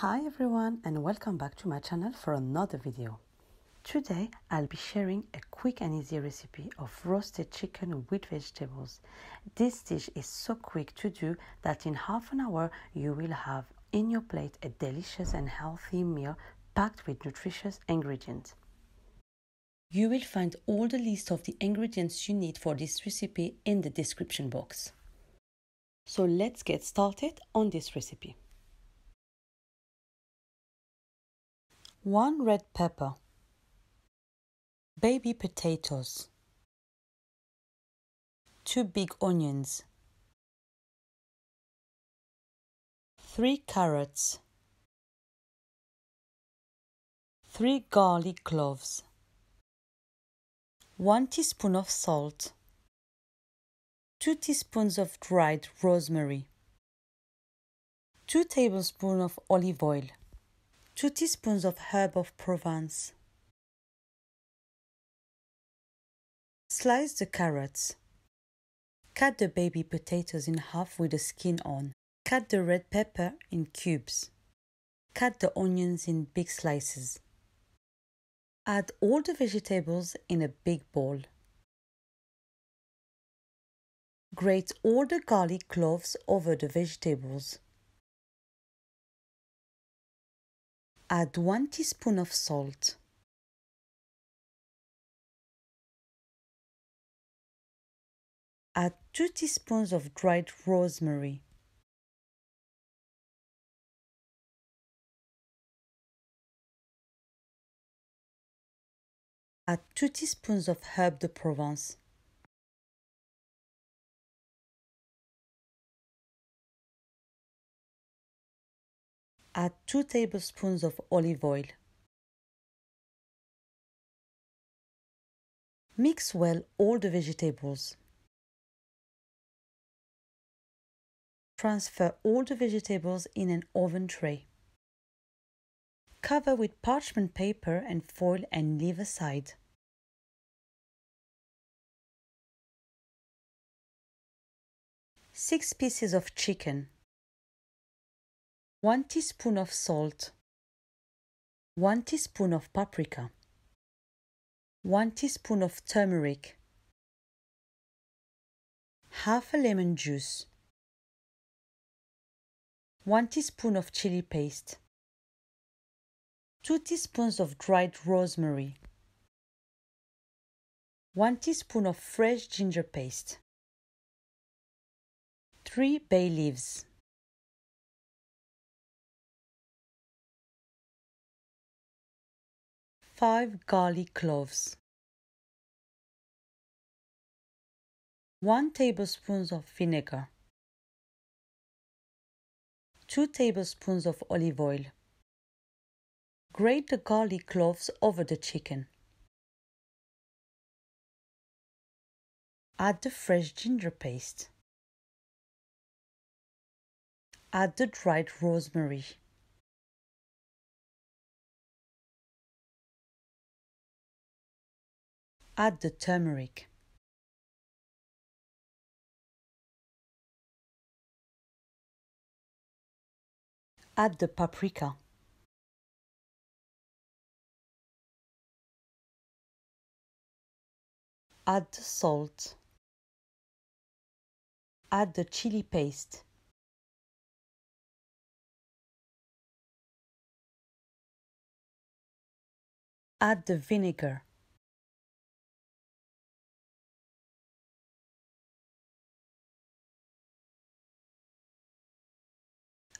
Hi everyone and welcome back to my channel for another video. Today I'll be sharing a quick and easy recipe of roasted chicken with vegetables. This dish is so quick to do that in half an hour you will have in your plate a delicious and healthy meal packed with nutritious ingredients. You will find all the list of the ingredients you need for this recipe in the description box. So let's get started on this recipe. 1 red pepper, baby potatoes, 2 big onions, 3 carrots, 3 garlic cloves, 1 teaspoon of salt, 2 teaspoons of dried rosemary, 2 tablespoons of olive oil, 2 teaspoons of herb of Provence. Slice the carrots. Cut the baby potatoes in half with the skin on. Cut the red pepper in cubes. Cut the onions in big slices. Add all the vegetables in a big bowl. Grate all the garlic cloves over the vegetables. Add 1 teaspoon of salt. Add 2 teaspoons of dried rosemary. Add 2 teaspoons of herb de Provence. Add 2 tablespoons of olive oil. Mix well all the vegetables. Transfer all the vegetables in an oven tray. Cover with parchment paper and foil and leave aside. Six pieces of chicken, 1 teaspoon of salt, 1 teaspoon of paprika, 1 teaspoon of turmeric, half a lemon juice, 1 teaspoon of chili paste, 2 teaspoons of dried rosemary, 1 teaspoon of fresh ginger paste, 3 bay leaves, 5 garlic cloves, 1 tablespoon of vinegar, 2 tablespoons of olive oil. Grate the garlic cloves over the chicken. Add the fresh ginger paste. Add the dried rosemary. Add the turmeric. Add the paprika. Add the salt. Add the chili paste. Add the vinegar.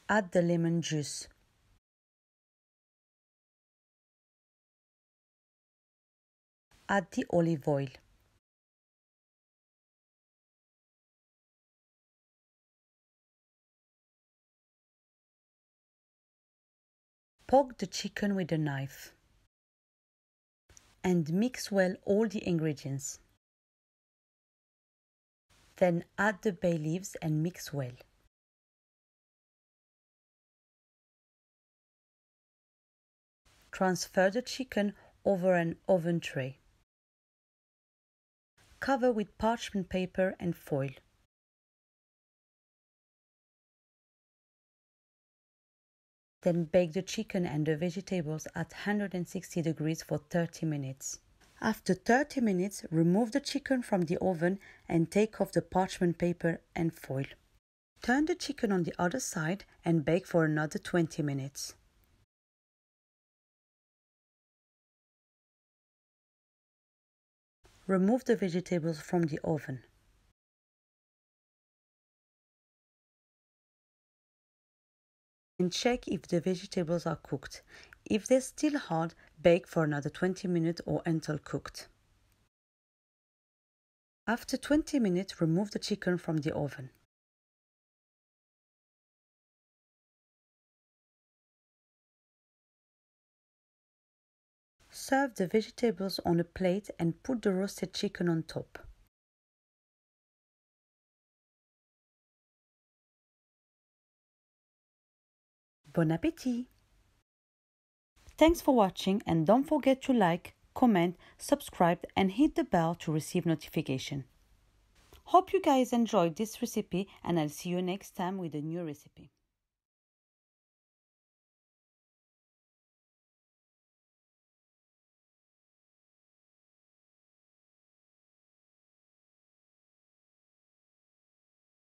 Add the lemon juice. Add the olive oil. Poke the chicken with a knife and mix well all the ingredients. Then add the bay leaves and mix well. Transfer the chicken over an oven tray. Cover with parchment paper and foil. Then bake the chicken and the vegetables at 160 degrees for 30 minutes. After 30 minutes, remove the chicken from the oven and take off the parchment paper and foil. Turn the chicken on the other side and bake for another 20 minutes. Remove the vegetables from the oven. And check if the vegetables are cooked. If they're still hard, bake for another 20 minutes or until cooked. After 20 minutes, remove the chicken from the oven. Serve the vegetables on a plate and put the roasted chicken on top. Bon appétit! Thanks for watching, and don't forget to like, comment, subscribe and hit the bell to receive notification. Hope you guys enjoyed this recipe, and I'll see you next time with a new recipe.